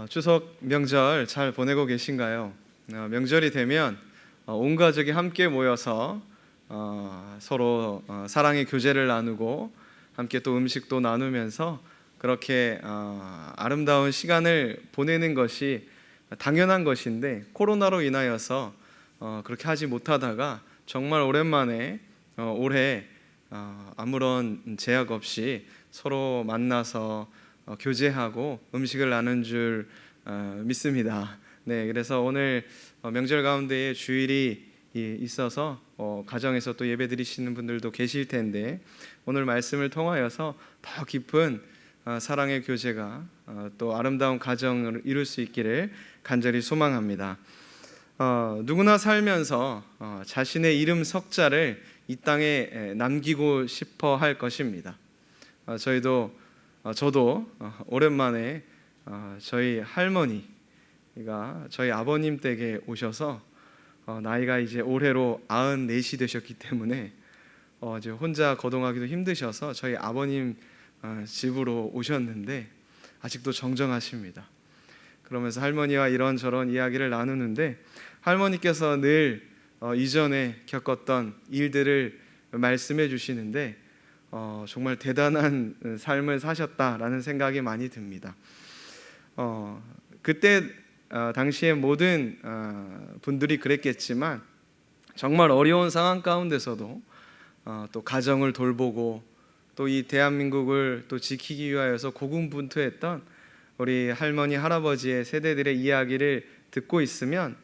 추석 명절 잘 보내고 계신가요? 명절이 되면 온 가족이 함께 모여서 서로 사랑의 교제를 나누고 함께 또 음식도 나누면서 그렇게 아름다운 시간을 보내는 것이 당연한 것인데, 코로나로 인하여서 그렇게 하지 못하다가 정말 오랜만에 올해 아무런 제약 없이 서로 만나서 교제하고 음식을 나눈 줄 믿습니다. 네, 그래서 오늘 명절 가운데에 주일이 있어서 가정에서 또 예배 드리시는 분들도 계실 텐데, 오늘 말씀을 통하여서 더 깊은 사랑의 교제가 또 아름다운 가정을 이룰 수 있기를 간절히 소망합니다. 누구나 살면서 자신의 이름 석자를 이 땅에 남기고 싶어 할 것입니다. 저도 오랜만에 저희 할머니가 저희 아버님 댁에 오셔서 나이가 이제 올해로 94이 되셨기 때문에 이제 혼자 거동하기도 힘드셔서 저희 아버님 집으로 오셨는데 아직도 정정하십니다. 그러면서 할머니와 이런저런 이야기를 나누는데, 할머니께서 늘 이전에 겪었던 일들을 말씀해 주시는데 정말 대단한 삶을 사셨다라는 생각이 많이 듭니다. 그때 당시에 모든 분들이 그랬겠지만 정말 어려운 상황 가운데서도 또 가정을 돌보고 또 이 대한민국을 또 지키기 위하여서 고군분투했던 우리 할머니 할아버지의 세대들의 이야기를 듣고 있으면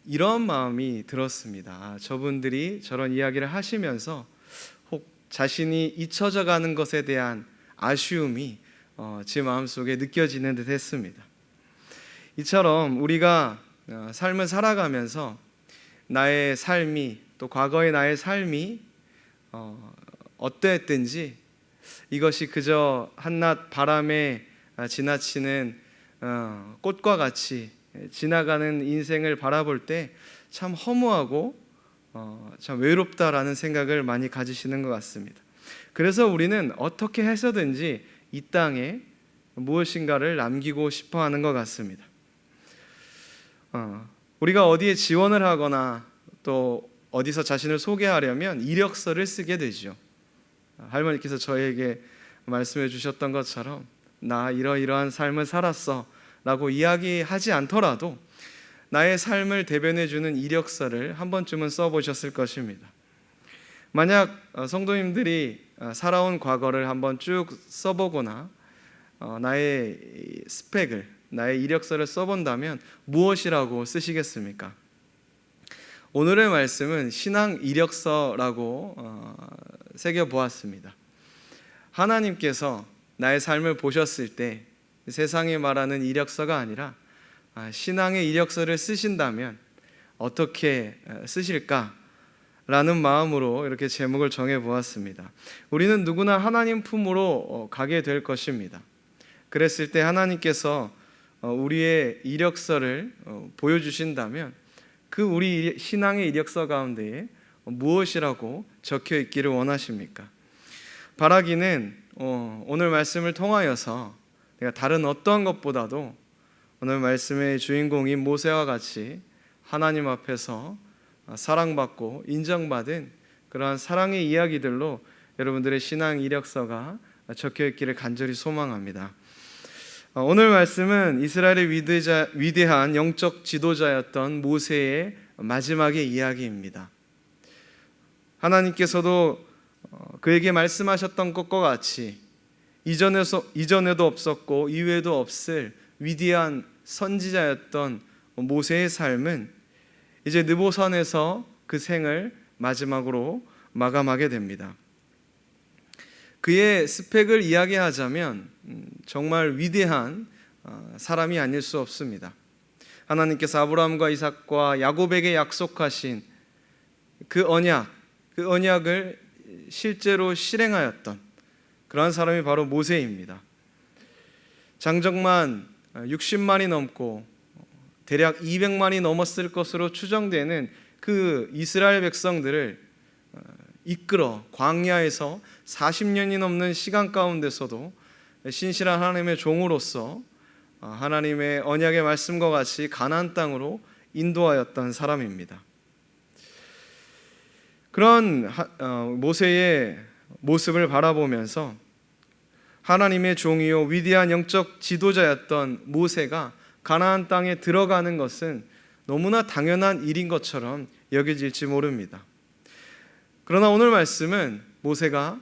이런 마음이 들었습니다. 저분들이 저런 이야기를 하시면서 자신이 잊혀져 가는 것에 대한 아쉬움이 제 마음속에 느껴지는 듯 했습니다. 이처럼 우리가 삶을 살아가면서 나의 삶이, 또 과거의 나의 삶이 어떠했든지 이것이 그저 한낮 바람에 지나치는 꽃과 같이 지나가는 인생을 바라볼 때 참 허무하고 참 외롭다라는 생각을 많이 가지시는 것 같습니다. 그래서 우리는 어떻게 해서든지 이 땅에 무엇인가를 남기고 싶어 하는 것 같습니다. 우리가 어디에 지원을 하거나 또 어디서 자신을 소개하려면 이력서를 쓰게 되죠. 할머니께서 저에게 말씀해 주셨던 것처럼 나 이러이러한 삶을 살았어 라고 이야기하지 않더라도 나의 삶을 대변해주는 이력서를 한 번쯤은 써보셨을 것입니다. 만약 성도님들이 살아온 과거를 한번 쭉 써보거나 나의 스펙을, 나의 이력서를 써본다면 무엇이라고 쓰시겠습니까? 오늘의 말씀은 신앙 이력서라고 새겨보았습니다. 하나님께서 나의 삶을 보셨을 때 세상이 말하는 이력서가 아니라 신앙의 이력서를 쓰신다면 어떻게 쓰실까라는 마음으로 이렇게 제목을 정해보았습니다. 우리는 누구나 하나님 품으로 가게 될 것입니다. 그랬을 때 하나님께서 우리의 이력서를 보여주신다면 그 우리 신앙의 이력서 가운데에 무엇이라고 적혀 있기를 원하십니까? 바라기는 오늘 말씀을 통하여서 내가 다른 어떤 것보다도 오늘 말씀의 주인공인 모세와 같이 하나님 앞에서 사랑받고 인정받은 그러한 사랑의 이야기들로 여러분들의 신앙 이력서가 적혀 있기를 간절히 소망합니다. 오늘 말씀은 이스라엘의 위대한 영적 지도자였던 모세의 마지막의 이야기입니다. 하나님께서도 그에게 말씀하셨던 것과 같이 이전에도 없었고 이후에도 없을 위대한 선지자였던 모세의 삶은 이제 느보산에서 그 생을 마지막으로 마감하게 됩니다. 그의 스펙을 이야기하자면 정말 위대한 사람이 아닐 수 없습니다. 하나님께서 아브라함과 이삭과 야곱에게 약속하신 그 언약을 실제로 실행하였던 그러한 사람이 바로 모세입니다. 장정만 60만이 넘고 대략 200만이 넘었을 것으로 추정되는 그 이스라엘 백성들을 이끌어 광야에서 40년이 넘는 시간 가운데서도 신실한 하나님의 종으로서 하나님의 언약의 말씀과 같이 가나안 땅으로 인도하였던 사람입니다. 그런 모세의 모습을 바라보면서 하나님의 종이요 위대한 영적 지도자였던 모세가 가나안 땅에 들어가는 것은 너무나 당연한 일인 것처럼 여겨질지 모릅니다. 그러나 오늘 말씀은 모세가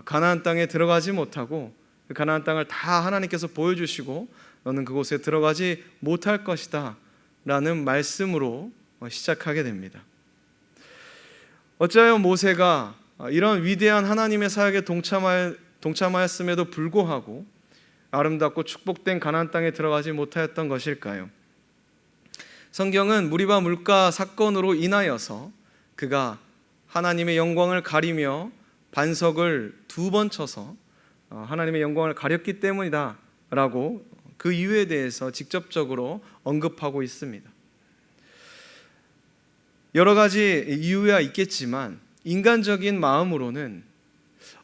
가나안 땅에 들어가지 못하고 그 가나안 땅을 다 하나님께서 보여주시고 너는 그곳에 들어가지 못할 것이다 라는 말씀으로 시작하게 됩니다. 어찌하여 모세가 이런 위대한 하나님의 사역에 동참하였음에도 불구하고 아름답고 축복된 가나안 땅에 들어가지 못하였던 것일까요? 성경은 무리바 물가 사건으로 인하여서 그가 하나님의 영광을 가리며 반석을 2번 쳐서 하나님의 영광을 가렸기 때문이다 라고 그 이유에 대해서 직접적으로 언급하고 있습니다. 여러 가지 이유가 있겠지만 인간적인 마음으로는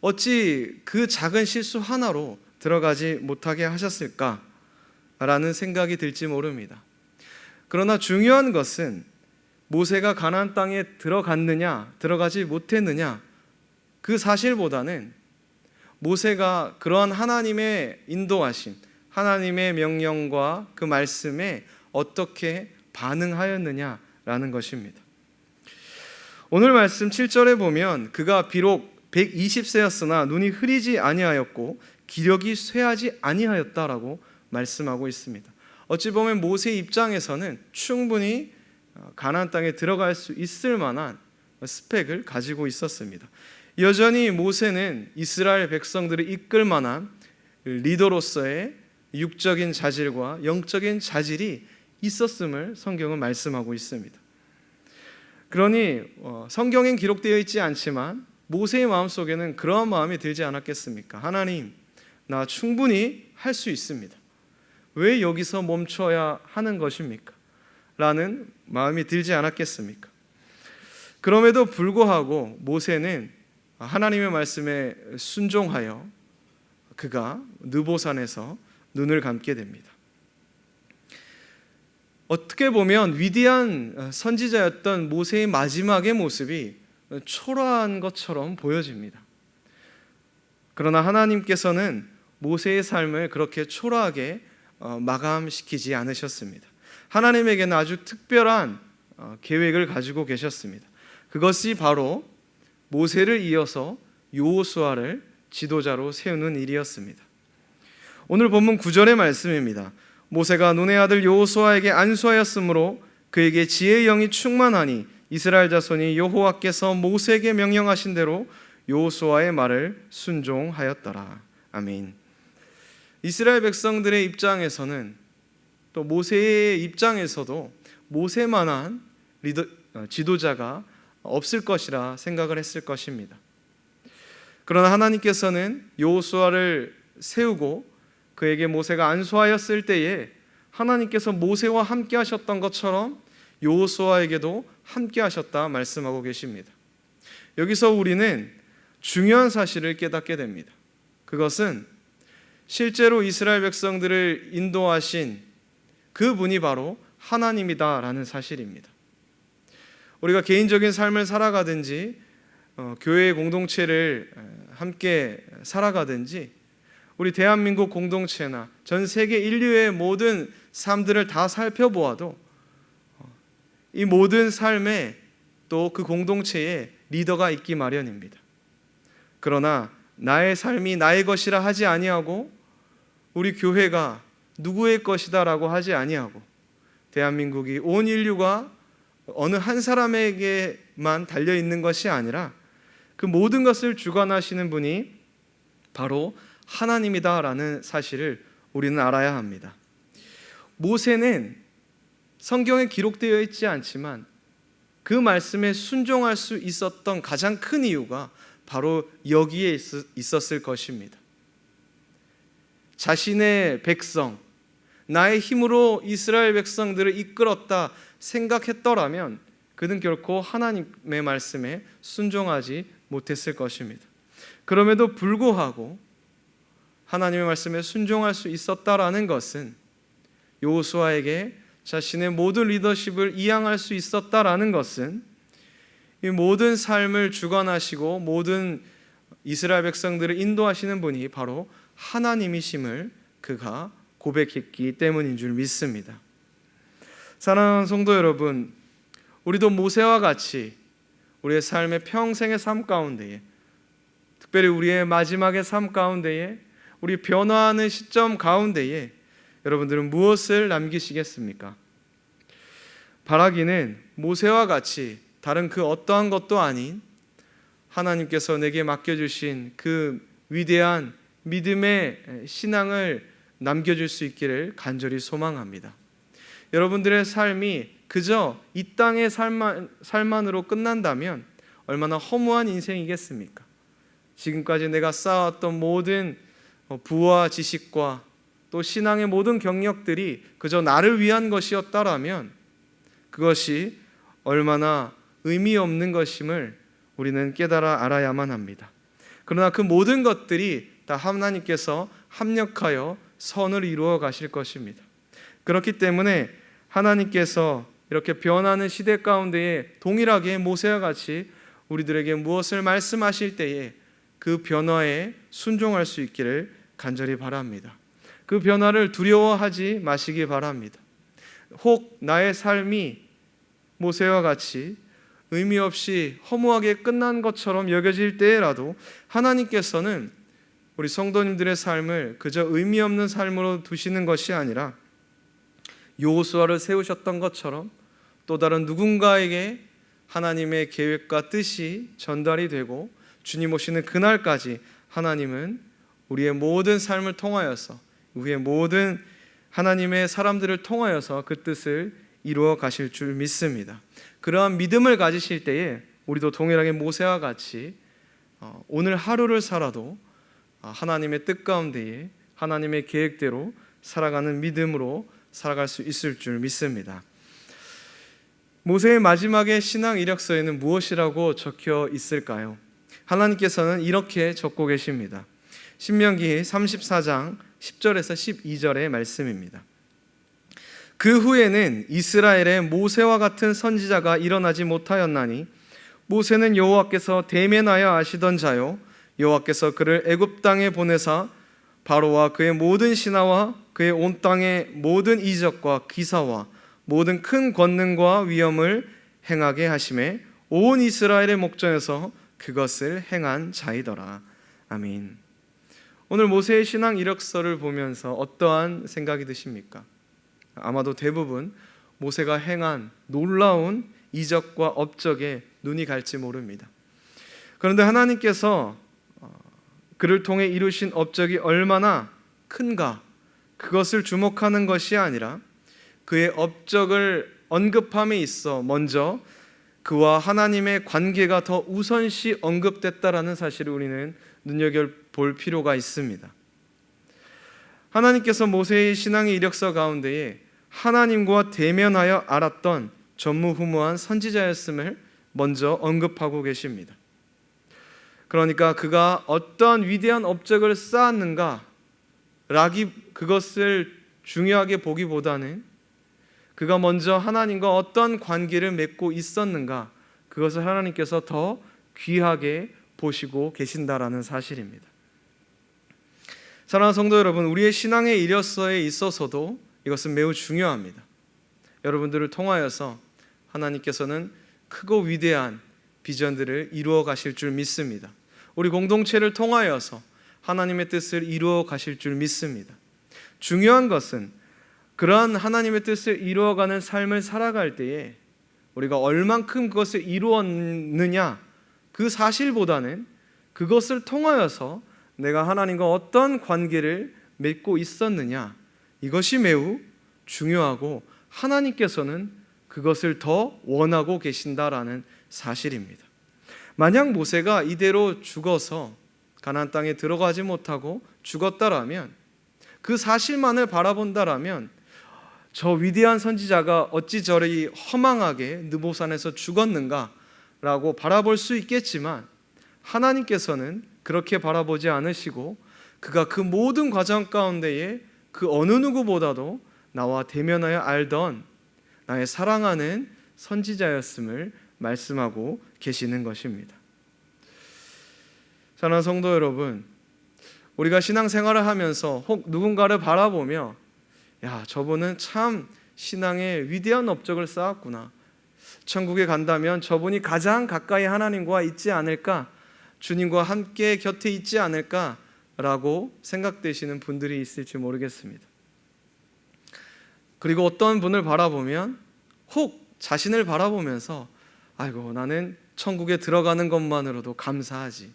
어찌 그 작은 실수 하나로 들어가지 못하게 하셨을까라는 생각이 들지 모릅니다. 그러나 중요한 것은 모세가 가나안 땅에 들어갔느냐 들어가지 못했느냐 그 사실보다는 모세가 그러한 하나님의 인도하심, 하나님의 명령과 그 말씀에 어떻게 반응하였느냐라는 것입니다. 오늘 말씀 7절에 보면 그가 비록 120세였으나 눈이 흐리지 아니하였고 기력이 쇠하지 아니하였다라고 말씀하고 있습니다. 어찌 보면 모세의 입장에서는 충분히 가나안 땅에 들어갈 수 있을 만한 스펙을 가지고 있었습니다. 여전히 모세는 이스라엘 백성들을 이끌 만한 리더로서의 육적인 자질과 영적인 자질이 있었음을 성경은 말씀하고 있습니다. 그러니 성경엔 기록되어 있지 않지만 모세의 마음속에는 그러한 마음이 들지 않았겠습니까? 하나님, 나 충분히 할 수 있습니다. 왜 여기서 멈춰야 하는 것입니까? 라는 마음이 들지 않았겠습니까? 그럼에도 불구하고 모세는 하나님의 말씀에 순종하여 그가 느보산에서 눈을 감게 됩니다. 어떻게 보면 위대한 선지자였던 모세의 마지막의 모습이 초라한 것처럼 보여집니다. 그러나 하나님께서는 모세의 삶을 그렇게 초라하게 마감시키지 않으셨습니다. 하나님에게는 아주 특별한 계획을 가지고 계셨습니다. 그것이 바로 모세를 이어서 여호수아를 지도자로 세우는 일이었습니다. 오늘 본문 9절의 말씀입니다. 모세가 눈의 아들 여호수아에게 안수하였으므로 그에게 지혜의 영이 충만하니 이스라엘 자손이 여호와께서 모세에게 명령하신 대로 여호수아의 말을 순종하였더라. 아멘. 이스라엘 백성들의 입장에서는 또 모세의 입장에서도 모세만한 지도자가 없을 것이라 생각을 했을 것입니다. 그러나 하나님께서는 여호수아를 세우고 그에게 모세가 안수하였을 때에 하나님께서 모세와 함께 하셨던 것처럼 여호수아에게도 함께 하셨다 말씀하고 계십니다. 여기서 우리는 중요한 사실을 깨닫게 됩니다. 그것은 실제로 이스라엘 백성들을 인도하신 그분이 바로 하나님이다라는 사실입니다. 우리가 개인적인 삶을 살아가든지 교회의 공동체를 함께 살아가든지 우리 대한민국 공동체나 전 세계 인류의 모든 삶들을 다 살펴보아도 이 모든 삶에 또 그 공동체에 리더가 있기 마련입니다. 그러나 나의 삶이 나의 것이라 하지 아니하고 우리 교회가 누구의 것이다라고 하지 아니하고 대한민국이 온 인류가 어느 한 사람에게만 달려있는 것이 아니라 그 모든 것을 주관하시는 분이 바로 하나님이다라는 사실을 우리는 알아야 합니다. 모세는 성경에 기록되어 있지 않지만 그 말씀에 순종할 수 있었던 가장 큰 이유가 바로 여기에 있었을 것입니다. 자신의 백성, 나의 힘으로 이스라엘 백성들을 이끌었다 생각했더라면 그는 결코 하나님의 말씀에 순종하지 못했을 것입니다. 그럼에도 불구하고 하나님의 말씀에 순종할 수 있었다라는 것은 여호수아에게 자신의 모든 리더십을 이양할 수 있었다라는 것은 이 모든 삶을 주관하시고 모든 이스라엘 백성들을 인도하시는 분이 바로 하나님이심을 그가 고백했기 때문인 줄 믿습니다. 사랑하는 성도 여러분, 우리도 모세와 같이 우리의 삶의 평생의 삶 가운데에, 특별히 우리의 마지막의 삶 가운데에, 우리 변화하는 시점 가운데에 여러분들은 무엇을 남기시겠습니까? 바라기는 모세와 같이 다른 그 어떠한 것도 아닌 하나님께서 내게 맡겨주신 그 위대한 믿음의 신앙을 남겨줄 수 있기를 간절히 소망합니다. 여러분들의 삶이 그저 이 땅의 삶만으로 끝난다면 얼마나 허무한 인생이겠습니까? 지금까지 내가 쌓아왔던 모든 부와 지식과 또 신앙의 모든 경력들이 그저 나를 위한 것이었다라면 그것이 얼마나 의미 없는 것임을 우리는 깨달아 알아야만 합니다. 그러나 그 모든 것들이 다 하나님께서 합력하여 선을 이루어 가실 것입니다. 그렇기 때문에 하나님께서 이렇게 변하는 시대 가운데에 동일하게 모세와 같이 우리들에게 무엇을 말씀하실 때에 그 변화에 순종할 수 있기를 간절히 바랍니다. 그 변화를 두려워하지 마시기 바랍니다. 혹 나의 삶이 모세와 같이 의미 없이 허무하게 끝난 것처럼 여겨질 때라도 하나님께서는 우리 성도님들의 삶을 그저 의미 없는 삶으로 두시는 것이 아니라 여호수아를 세우셨던 것처럼 또 다른 누군가에게 하나님의 계획과 뜻이 전달이 되고 주님 오시는 그날까지 하나님은 우리의 모든 삶을 통하여서 우리의 모든 하나님의 사람들을 통하여서 그 뜻을 이루어 가실 줄 믿습니다. 그러한 믿음을 가지실 때에 우리도 동일하게 모세와 같이 오늘 하루를 살아도 하나님의 뜻 가운데에 하나님의 계획대로 살아가는 믿음으로 살아갈 수 있을 줄 믿습니다. 모세의 마지막의 신앙 이력서에는 무엇이라고 적혀 있을까요? 하나님께서는 이렇게 적고 계십니다. 신명기 34장 10절에서 12절의 말씀입니다. 그 후에는 이스라엘에 모세와 같은 선지자가 일어나지 못하였나니 모세는 여호와께서 대면하여 아시던 자요 여호와께서 그를 애굽 땅에 보내사 바로와 그의 모든 신하와 그의 온 땅의 모든 이적과 기사와 모든 큰 권능과 위엄을 행하게 하심에 온 이스라엘의 목전에서 그것을 행한 자이더라. 아멘. 오늘 모세의 신앙 이력서를 보면서 어떠한 생각이 드십니까? 아마도 대부분 모세가 행한 놀라운 이적과 업적에 눈이 갈지 모릅니다. 그런데 하나님께서 그를 통해 이루신 업적이 얼마나 큰가, 그것을 주목하는 것이 아니라 그의 업적을 언급함에 있어 먼저 그와 하나님의 관계가 더 우선시 언급됐다라는 사실을 우리는 눈여겨볼 필요가 있습니다. 하나님께서 모세의 신앙의 이력서 가운데에 하나님과 대면하여 알았던 전무후무한 선지자였음을 먼저 언급하고 계십니다. 그러니까 그가 어떠한 위대한 업적을 쌓았는가 그것을 중요하게 보기보다는 그가 먼저 하나님과 어떤 관계를 맺고 있었는가, 그것을 하나님께서 더 귀하게 보시고 계신다라는 사실입니다. 사랑하는 성도 여러분, 우리의 신앙의 이력서에 있어서도 이것은 매우 중요합니다. 여러분들을 통하여서 하나님께서는 크고 위대한 비전들을 이루어 가실 줄 믿습니다. 우리 공동체를 통하여서 하나님의 뜻을 이루어 가실 줄 믿습니다. 중요한 것은 그러한 하나님의 뜻을 이루어가는 삶을 살아갈 때에 우리가 얼만큼 그것을 이루었느냐, 그 사실보다는 그것을 통하여서 내가 하나님과 어떤 관계를 맺고 있었느냐, 이것이 매우 중요하고 하나님께서는 그것을 더 원하고 계신다라는 사실입니다. 만약 모세가 이대로 죽어서 가나안 땅에 들어가지 못하고 죽었다라면, 그 사실만을 바라본다라면 저 위대한 선지자가 어찌 저리 허망하게 느보산에서 죽었는가라고 바라볼 수 있겠지만 하나님께서는 그렇게 바라보지 않으시고 그가 그 모든 과정 가운데에 그 어느 누구보다도 나와 대면하여 알던 나의 사랑하는 선지자였음을 말씀하고 계시는 것입니다. 사랑하는 성도 여러분, 우리가 신앙생활을 하면서 혹 누군가를 바라보며 야, 저분은 참 신앙의 위대한 업적을 쌓았구나, 천국에 간다면 저분이 가장 가까이 하나님과 있지 않을까, 주님과 함께 곁에 있지 않을까 라고 생각되시는 분들이 있을지 모르겠습니다. 그리고 어떤 분을 바라보면 혹 자신을 바라보면서 아이고, 나는 천국에 들어가는 것만으로도 감사하지,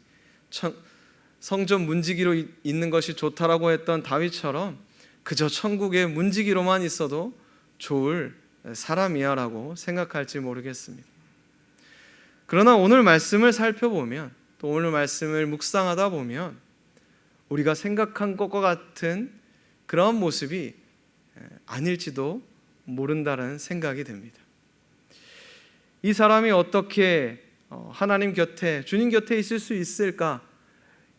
성전 문지기로 있는 것이 좋다라고 했던 다윗처럼 그저 천국에 문지기로만 있어도 좋을 사람이야 라고 생각할지 모르겠습니다. 그러나 오늘 말씀을 살펴보면, 또 오늘 말씀을 묵상하다 보면 우리가 생각한 것과 같은 그런 모습이 아닐지도 모른다는 생각이 듭니다. 이 사람이 어떻게 하나님 곁에, 주님 곁에 있을 수 있을까?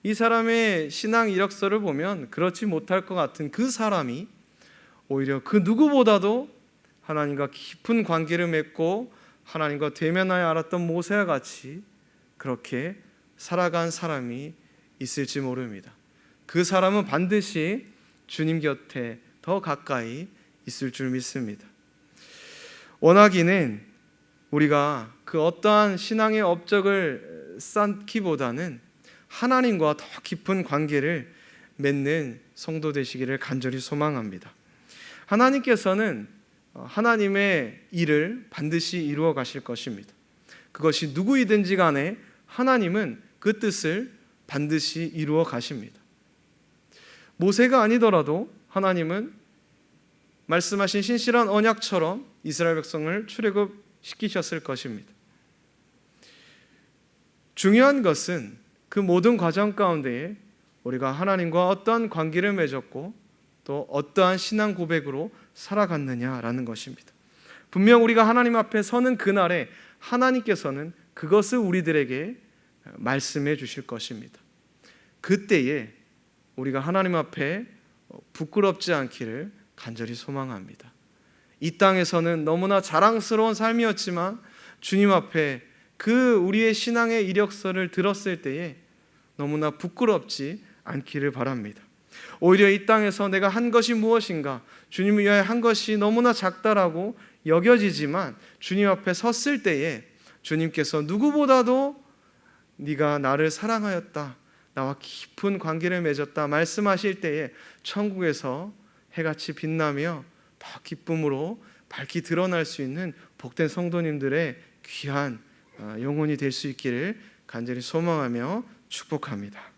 이 사람의 신앙 이력서를 보면 그렇지 못할 것 같은 그 사람이 오히려 그 누구보다도 하나님과 깊은 관계를 맺고 하나님과 대면하여 알았던 모세와 같이 그렇게 살아간 사람이 있을지 모릅니다. 그 사람은 반드시 주님 곁에 더 가까이 있을 줄 믿습니다. 원하기는 우리가 그 어떠한 신앙의 업적을 쌓기보다는 하나님과 더 깊은 관계를 맺는 성도 되시기를 간절히 소망합니다. 하나님께서는 하나님의 일을 반드시 이루어 가실 것입니다. 그것이 누구이든지 간에 하나님은 그 뜻을 반드시 이루어 가십니다. 모세가 아니더라도 하나님은 말씀하신 신실한 언약처럼 이스라엘 백성을 출애굽시키셨을 것입니다. 중요한 것은 그 모든 과정 가운데에 우리가 하나님과 어떠한 관계를 맺었고 또 어떠한 신앙 고백으로 살아갔느냐라는 것입니다. 분명 우리가 하나님 앞에 서는 그날에 하나님께서는 그것을 우리들에게 말씀해 주실 것입니다. 그때에 우리가 하나님 앞에 부끄럽지 않기를 간절히 소망합니다. 이 땅에서는 너무나 자랑스러운 삶이었지만 주님 앞에 그 우리의 신앙의 이력서를 들었을 때에 너무나 부끄럽지 않기를 바랍니다. 오히려 이 땅에서 내가 한 것이 무엇인가, 주님을 위하여 한 것이 너무나 작다라고 여겨지지만 주님 앞에 섰을 때에 주님께서 누구보다도 네가 나를 사랑하였다, 나와 깊은 관계를 맺었다 말씀하실 때에 천국에서 해같이 빛나며 더 기쁨으로 밝히 드러날 수 있는 복된 성도님들의 귀한 영혼이 될 수 있기를 간절히 소망하며 축복합니다.